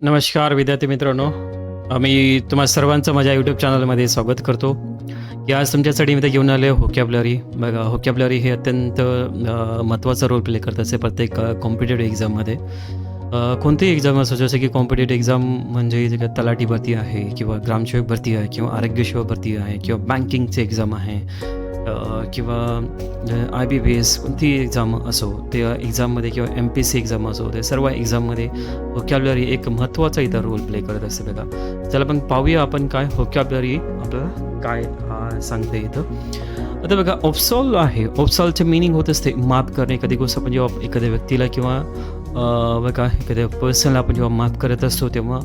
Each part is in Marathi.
नमस्कार विद्यार्थी मित्रांनो, मी तुम्हा सर्वांचं माझ्या यूट्यूब चॅनलमध्ये स्वागत करतो की आज तुमच्यासाठी मी घेऊन आले व्होकॅब्युलरी. बघा, व्होकॅब्युलरी हे अत्यंत महत्त्वाचा रोल प्ले करत असते प्रत्येक कॉम्पिटेटिव्ह एक्झाममध्ये. कोणतीही एक्झाम असो, जसं की कॉम्पिटेटिव्ह एक्झाम म्हणजे जे काही तलाठी भरती आहे किंवा ग्रामसेवक भरती आहे किंवा आरोग्यसेवा भरती आहे किंवा बँकिंगची एक्झाम आहे किंवा IBPS कोणतीही एक्झाम असो, ते एक्झाममध्ये किंवा MPSC एक्झाम असो, ते सर्व एक्झाममध्ये व्होकॅब्युलरी एक महत्त्वाचा इथं रोल प्ले करत असते. बघा, चला मग पाहूया आपण काय व्होकॅब्युलरी आपल्याला काय सांगते इथं. आता बघा, ऑफसॉल आहे. ऑफसॉलचे मिनिंग होत असते माफ करणे. एखादी गोष्ट आपण जेव्हा एखाद्या व्यक्तीला किंवा बघा एखाद्या पर्सनला आपण जेव्हा माफ करत असतो तेव्हा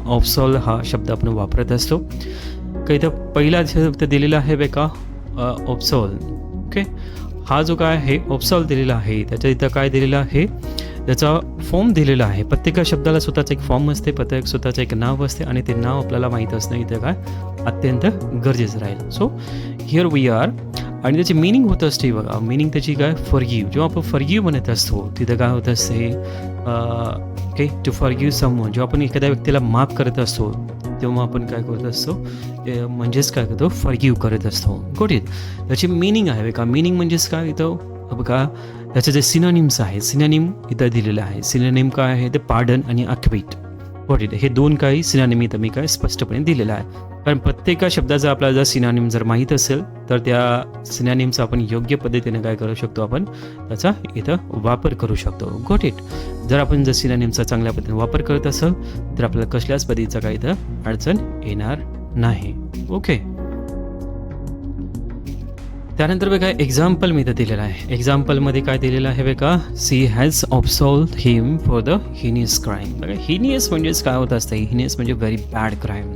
ऑफसॉल हा शब्द आपण वापरत असतो. काही इथं पहिला शब्द दिलेला आहे बघा, ऑफसॉल. ओके, हा जो काय आहे ऑफसॉल दिलेला आहे, त्याच्या इथं काय दिलेलं आहे, त्याचा फॉर्म दिलेला आहे. प्रत्येक शब्दाला स्वतःचं एक फॉर्म असते, प्रत्येक स्वतःचं एक नाव असते आणि ते नाव आपल्याला माहीत असणं इथं काय अत्यंत गरजेचं राहील. So here we are. आणि त्याची मिनिंग होत असते बघा, मिनिंग त्याची काय, फॉरगिव्ह. जेव्हा आपण फॉरगिव्ह म्हणत असतो तिथं काय होत असते, ओके, टू फॉरगिव्ह समवन. जेव्हा आपण एखाद्या व्यक्तीला माफ करत असतो तेव्हा आपण काय करत असतो, म्हणजेच काय करतो, फॉरगिव्ह करत असतो. Got it. त्याची मिनिंग आहे बघा, मिनिंग म्हणजेच काय इथं बघा, त्याचे जे सिनोनिम्स आहे, सिनोनिम इथं दिलेलं आहे. सिनोनिम काय आहे, ते पार्डन आणि अक्विट. Got it. हे दोन काही सिनोनिम इथं मी काय स्पष्टपणे दिलेलं आहे. कारण प्रत्येक शब्दाचा आपल्याला जर सिनोनिम जर माहीत असेल तर त्या सिनोनिमचा आपण योग्य पद्धतीने काय करू शकतो, आपण त्याचा इथं वापर करू शकतो. Got it. जर आपण जर सिनोनिमचा चांगल्या पद्धतीने वापर करत असेल तर आपल्याला कसल्याच पद्धतीचा काय इथं अडचण येणार नाही. ओके. त्यानंतर बघा, एक्झाम्पल मी इथं दिलेलं आहे. एक्झाम्पलमध्ये काय दिलेलं आहे बघा, she has absolved him for the heinous crime. बघा, हिनियस म्हणजेच काय होत असतं, हिनियस म्हणजे व्हेरी बॅड क्राईम.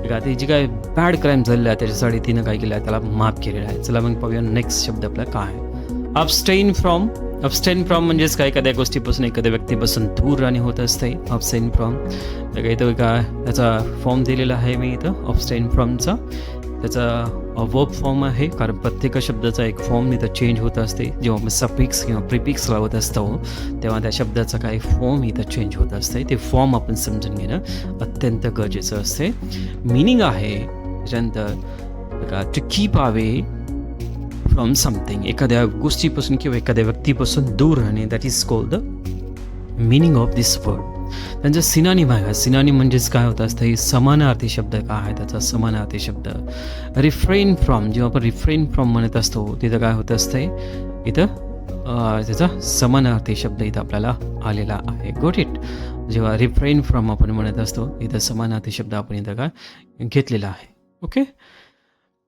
बघा, ती जी काय बॅड क्राईम झालेला आहे त्याच्यासाठी तिनं काय केलं आहे, त्याला माफ केलेलं आहे. चला मग पाहूया नेक्स्ट शब्द आपला काय आहे. Abstain from. अबस्टेन फ्रॉम म्हणजेच काय, एखाद्या गोष्टीपासून एखाद्या व्यक्तीपासून दूर राहणे होत असते. Abstain from. बघा इथं काय त्याचा फॉर्म दिलेला आहे मी इथं अबस्टेन फ्रॉमचा. त्याचा वर्ब फॉर्म आहे, कारण प्रत्येक शब्दाचा एक फॉर्म इथं चेंज होत असते. जेव्हा आपण सफिक्स किंवा प्रिफिक्स लावत असतो तेव्हा त्या शब्दाचा काही फॉर्म इथं चेंज होत असते. ते फॉर्म आपण समजून घेणं अत्यंत गरजेचं असते. मिनिंग आहे त्याच्यानंतर बघा, to keep away from something. एखाद्या गोष्टीपासून किंवा एखाद्या व्यक्तीपासून दूर राहणे, that is called the meaning of this word. त्यांचं सिनोनिम आहे. सिनोनिम म्हणजेच काय होत असतं, हे समानार्थी शब्द काय आहे, त्याचा समानार्थी शब्द. Refrain from. जेव्हा आपण रिफ्रेन फ्रॉम म्हणत असतो तिथं काय होत असतंय, इथं त्याचा समानार्थी शब्द इथं आपल्याला आलेला आहे. Got it. जेव्हा रिफ्रेन फ्रॉम आपण म्हणत असतो इथं समानार्थी शब्द आपण इथं काय घेतलेला आहे. ओके.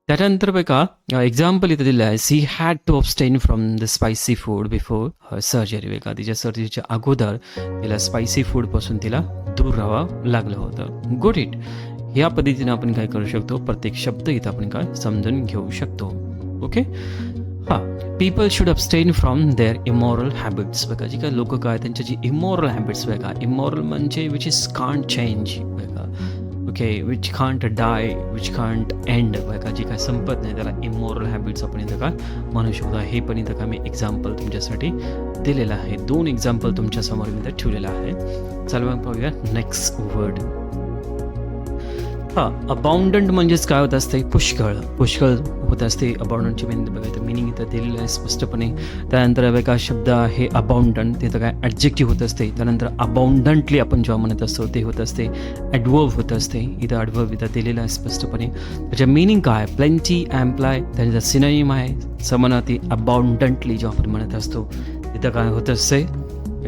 त्याच्यानंतर बघा, एक्झाम्पल इथं दिलं आहे, she had to abstain from the spicy food before her surgery. बघा, तिच्या सर्जरीच्या अगोदर तिला स्पायसी फूडपासून तिला दूर राहावं लागलं होतं. Good it. ह्या पद्धतीने आपण काय करू शकतो, प्रत्येक शब्द इथं आपण काय समजून घेऊ शकतो. ओके. हां, people should abstain from their immoral habits. बघा, जी काय लोक काय त्यांच्या जी इमॉरल हॅबिट्स, बघा इमॉरल म्हणजे विच इज कांट चेंज. बघा, okay, which can't die, which can't end. बघा, जी काय संपत नाही त्याला इमॉरल हॅबिट्स आपण इथं काय म्हणू शकतो. हे पण इथं का मी एक्झाम्पल तुमच्यासाठी दिलेलं आहे. 2 एक्झाम्पल तुमच्यासमोर मी इथं ठेवलेलं आहे. चला मग पाहूया नेक्स्ट वर्ड. हां, अबाउंडंट म्हणजेच काय होत असते, पुष्कळ. पुष्कळ होत असते. अबाउंडंटची मिनिंग बघा, इथं मिनिंग इथं दिलेलं आहे स्पष्टपणे. त्यानंतर बघा, शब्द आहे अबाउंडंट, तिथं काय ॲडजेक्टिव्ह होत असते. त्यानंतर अबाउंडंटली आपण जेव्हा म्हणत असतो ते होत असते ॲडवर्ब होत असते. इथं ॲडवर्ब इथं दिलेलं आहे स्पष्टपणे. त्याच्या मिनिंग काय, प्लेंटी, ॲम्प्लाय. त्यानंतर सिनोनिम आहे समानार्थी. अबाउंडंटली जेव्हा आपण म्हणत असतो तिथं काय होत असते,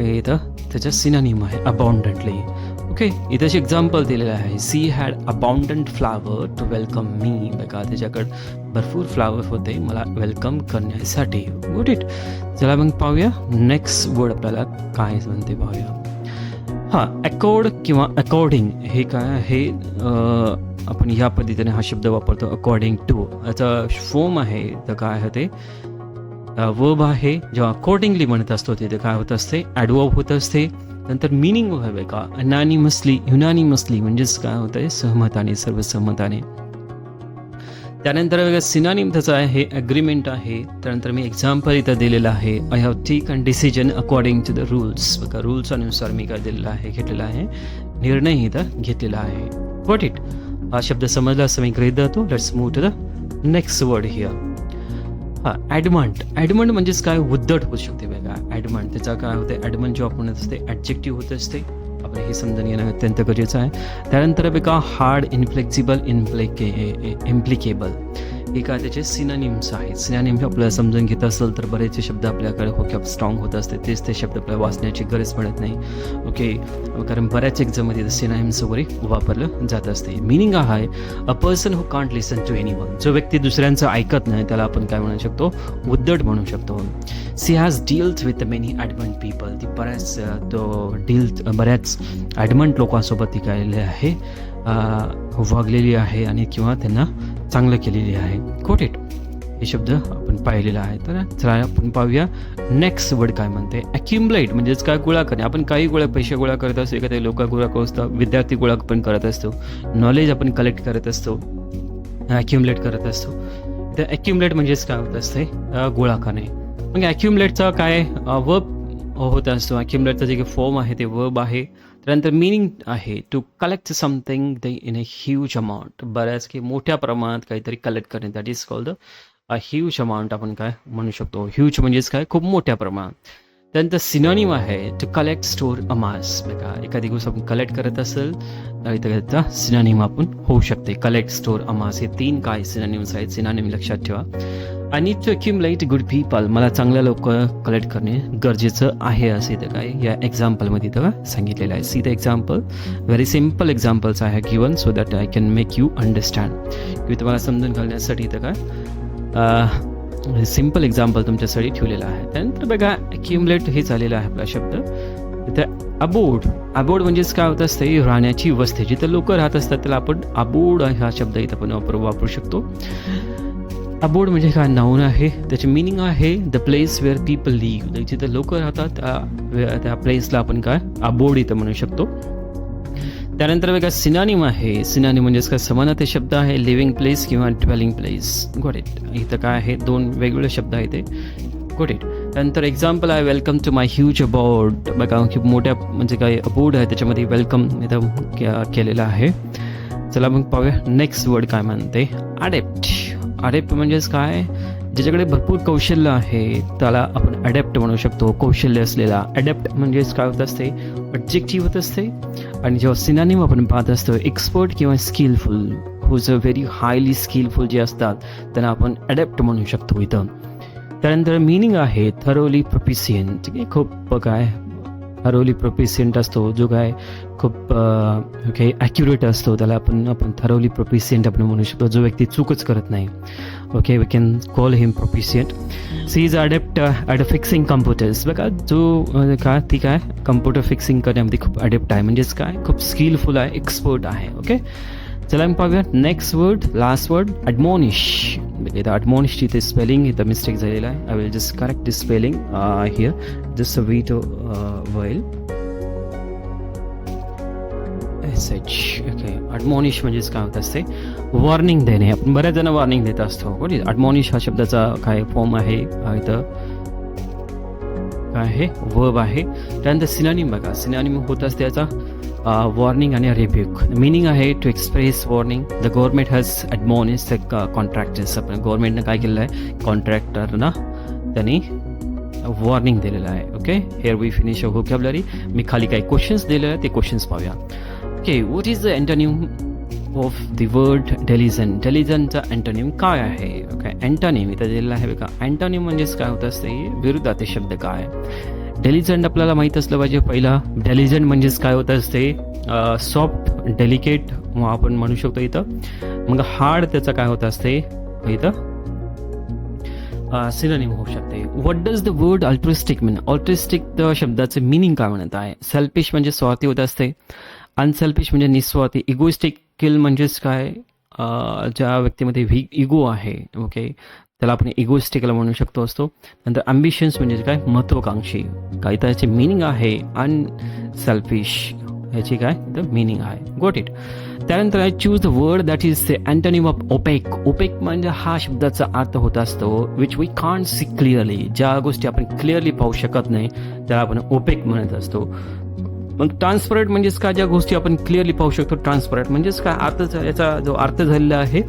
इथं त्याच्या सिनोनिम आहे अबाउंडंटली. ओके. इथंच एक्झाम्पल दिलेलं आहे, she had abundant flower to welcome me. बघा, त्याच्याकडं भरपूर फ्लावर होते मला वेलकम करण्यासाठी. Got it. चला मग पाहूया नेक्स्ट वर्ड आपल्याला काय म्हणते पाहूया. हां, अकॉर्ड किंवा अकॉर्डिंग. हे काय हे आपण ह्या पद्धतीने हा शब्द वापरतो, अकॉर्डिंग टू. याचा फॉर्म आहे तर काय होते, वर्ब आहे. जेव्हा अकॉर्डिंगली म्हणत असतो तिथे काय होत असते, ॲडवर्ब होत असते. नंतर मिनिंग आहे का, युनानिमसली म्हणजेच काय होतं आहे, सहमताने, सर्वसहमताने. त्यानंतर सिनोनिम त्याचं आहे ॲग्रीमेंट आहे. त्यानंतर मी एक्झाम्पल इथं दिलेलं आहे. I have taken decision according to the rules. बघा रूल्सनुसार मी काय दिलेलं आहे, घेतलेला आहे, निर्णय इथं घेतलेला आहे. Got it. हा शब्द समजला असं मी गृहीत धरतो. Let's move to the next word here. हां, ॲडमंट. ॲडमंट म्हणजेच काय, उद्धट होऊ शकते बघा. ॲडमंट त्याचा काय होते, ॲडमंट जेव्हा आपण असते ॲडजेक्टिव्ह होत असते, आपण हे समजून घेणं अत्यंत गरजेचं आहे. त्यानंतर बघा हार्ड, इनफ्लेक्सिबल, इम्प्लिकेबल, हे काय त्याचे सिनोनिम्स आहेत. सिनोनिम्स आपल्याला समजून घेत असेल तर बरेचसे शब्द आपल्याकडे होकॅब स्ट्रॉंग होत असते, तेच ते शब्द आपल्याला वाचण्याची गरज पडत नाही. ओके, कारण बऱ्याच एक्झाममध्ये सिनोनिम्स वगैरे वापरलं जात असते. मिनिंग हा आहे a person who can't listen to anyone. जो व्यक्ती दुसऱ्यांचं ऐकत नाही त्याला आपण काय म्हणू शकतो, उद्धट म्हणू शकतो. She has dealt with many adamant people. ती बऱ्याच ॲडमंट लोकांसोबत ती काय आहे, वागलेली आहे आणि किंवा त्यांना चांगलं केलेली आहे. Got it. हे शब्द आपण पाहिलेला आहे. तर चला आपण पाहूया नेक्स्ट वर्ड काय म्हणते. ॲक्युमुलेट म्हणजेच काय, गोळा करणे. आपण काही पैसे गोळा करत असतो, एखाद्या लोक गोळा करत असतो, विद्यार्थी गोळा पण करत असतो, नॉलेज आपण कलेक्ट करत असतो, ॲक्युमुलेट करत असतो. तर ॲक्युमुलेट म्हणजेच काय होत असते, गोळा करणे. मग ॲक्युमुलेटचा काय वर्ब होत असतो. ॲक्युमुलेटचा जे फॉर्म आहे ते वर्ब आहे. त्यानंतर मिनिंग आहे to collect something in a huge amount. बऱ्याच की मोठ्या प्रमाणात काहीतरी कलेक्ट करणे, that is called a huge amount आपण काय म्हणू शकतो. ह्यूज म्हणजेच काय, खूप मोठ्या प्रमाणात. त्यानंतर सिनोनिम आहे टू कलेक्ट, स्टोअर, अमास. बघा एखादी गोष्ट आपण कलेक्ट करत असेल तर त्याचा सिनोनिम आपण होऊ शकते. कलेक्ट, स्टोअर, अमास हे 3 काय सिनोनिम्स आहेत. सिनोनिम लक्षात ठेवा. आणि टू अक्युमुलेट गुड पीपल. मला चांगल्या लोक कलेक्ट करणे गरजेचं आहे असे इथं काय या एक्झाम्पलमध्ये इथं सांगितलेलं आहे. See the example. Very simple examples I have given so that I can make you understand. की तुम्हाला समजून घालण्यासाठी इथं काय सिम्पल एक्झाम्पल तुमच्यासाठी ठेवलेलं आहे. त्यानंतर बघा ॲक्युमुलेट हे झालेलं आहे आपला शब्द. इथं अबोर्ड. अबोर्ड म्हणजेच काय होत असते, राहण्याची वस्ती. जिथं लोक राहत असतात त्याला आपण अबोर्ड हा शब्द इथं आपण वापरू शकतो. अबोर्ड म्हणजे काय, नाऊन आहे. त्याची मिनिंग आहे the place where people live. जिथं लोक राहतात त्या प्लेसला आपण काय अबोर्ड इथं म्हणू शकतो. त्यानंतर बघा सिनोनिम आहे. सिनोनिम म्हणजेच काय, समानार्थी शब्द आहे. लिव्हिंग प्लेस किंवा ड्वेलिंग प्लेस. Got it. इथं काय आहे, 2 वेगवेगळे शब्द आहेत ते. Got it. त्यानंतर एक्झाम्पल आहे welcome to my huge abode. बघा खूप मोठ्या म्हणजे काय अबोर्ड आहे, त्याच्यामध्ये वेलकम इथं केलेलं आहे. चला मग पाहूया नेक्स्ट वर्ड काय म्हणते. अडॅप्ट. अडॅप्ट म्हणजेच काय, ज्याच्याकडे भरपूर कौशल्य आहे त्याला आपण अडॅप्ट म्हणू शकतो. कौशल्य असलेला. अडॅप्ट म्हणजेच काय होत असते, ऑब्जेक्टिव्ह होत असते. आणि जेव्हा सिनोनिम आपण पाहत असतो, एक्सपर्ट किंवा skilful, who's a very highly skilful जे असतात त्यांना आपण अडॅप्ट म्हणू शकतो इथं. त्यानंतर मिनिंग आहे थरोली प्रोफिशियंट. खूप काय थरोली प्रोफिशियंट असतो, जो काय खूप काही ॲक्युरेट असतो त्याला आपण थरोली प्रोफिशियंट आपण म्हणू शकतो. जो व्यक्ती चूकच करत नाही. Okay, we can call him proficient. She is adept at fixing computers. बघा जो काय ती काय कम्प्युटर फिक्सिंग करण्यामध्ये खूप अडॅप्ट आहे. म्हणजेच काय, खूप स्किलफुल आहे, एक्सपर्ट आहे. ओके, चला मी पाहूया next word, last word. Admonish. इथं ॲडमॉनिशची इथे स्पेलिंग इथं मिस्टेक झालेला आहे. I will just correct this spelling here just a wait while. Okay, admonish म्हणजेच काय होत असते, वॉर्निंग देणे. आपण बऱ्याच जण वॉर्निंग देत असतो. ॲडमॉनिश हा शब्दाचा काय फॉर्म आहे, इथं काय आहे, वर्ब आहे. त्यानंतर सिनोनिम बघा, सिनोनिम होत असते याचा वॉर्निंग आणि रिब्यूक. मिनिंग आहे to express warning. The government has admonish the contractors. आपण गव्हर्नमेंटनं काय केलेलं आहे, कॉन्ट्रॅक्टरना त्यांनी वॉर्निंग दिलेलं आहे. Okay, here we finish a vocabulary. मी खाली काही क्वेश्चन्स दिले आहेत, ते क्वेश्चन्स पाहूया. Okay, what is the antonym of the word diligent. डेलिजनचा अँटोनिम काय आहे. ओके, अँटोनिम इथं दिलेला आहे बघा. अँटोनिम म्हणजेच काय होत असते, विरुद्धाचे शब्द काय. डेलिजंट आपल्याला माहीत असलं पाहिजे. पहिला डेलिजंट म्हणजेच काय होत असते, सॉफ्ट, डेलिकेट आपण म्हणू शकतो इथं. मग हार्ड त्याचा काय होत असते इथं सिनोनिम होऊ शकते. What does the word altruistic mean. Altruistic शब्दाचं मिनिंग काय म्हणत आहे. सेल्फिश म्हणजे स्वार्थी होत असते. अनसेल्फिश म्हणजे निस्वार्थी. इगोइस्टिक किल म्हणजेच काय, ज्या व्यक्तीमध्ये इगो आहे. ओके, त्याला आपण इगोइस्टिकला म्हणू शकतो असतो. नंतर अम्बिशन्स म्हणजे काय, महत्त्वाकांक्षी. काय त्याचे मिनिंग आहे अनसेल्फिश, ह्याची काय द मिनिंग आहे. गोट इट. त्यानंतर आहे choose the word that is the antonym of opaque. Opaque म्हणजे हा शब्दाचा अर्थ होत असतो which we can't see clearly. ज्या गोष्टी आपण क्लिअरली पाहू शकत नाही त्याला आपण ओपेक म्हणत असतो. मग ट्रान्सपरंट म्हणजेच काय, ज्या गोष्टी आपण क्लिअरली पाहू शकतो. ट्रान्सपरंट म्हणजेच काय, अर्थ याचा जो अर्थ झालेला आहे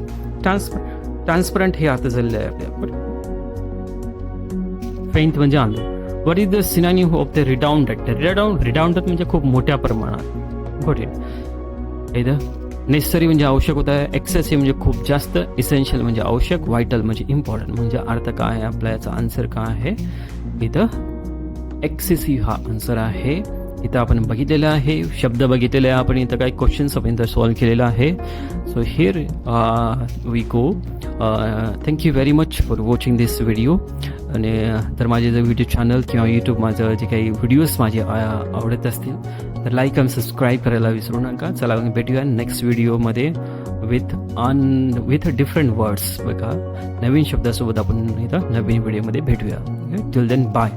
ट्रान्सपरंट हे अर्थ झालेलं आहे आपल्या. फेंट म्हणजे आंधळ. What is the synonym of the redundant. Redundant म्हणजे खूप मोठ्या प्रमाणात. Got it. इथं नेसेसरी म्हणजे आवश्यक होत आहे. एक्सेसिव्ह म्हणजे खूप जास्त. इसेन्शियल म्हणजे आवश्यक. व्हायटल म्हणजे इम्पॉर्टंट. म्हणजे अर्थ काय आहे आपला, याचा आन्सर काय आहे, इथं एक्सेसिव्ह हा आन्सर आहे. इथं आपण बघितलेलं आहे, शब्द बघितलेले आहे आपण. इथं काही क्वेश्चन्स आपण इथं सॉल्व्ह केलेलं आहे. So here we go. Thank you very much for watching this video. आणि तर माझे जर व्हिडिओ चॅनल किंवा यूट्यूब माझं जे काही व्हिडिओज माझे आवडत असतील तर लाईक आणि सबस्क्राईब करायला विसरू नका. चला भेटूया नेक्स्ट व्हिडिओमध्ये विथ डिफरंट वर्ड्स. बघा, नवीन शब्दासोबत आपण इथं नवीन व्हिडिओमध्ये भेटूया. Till then bye.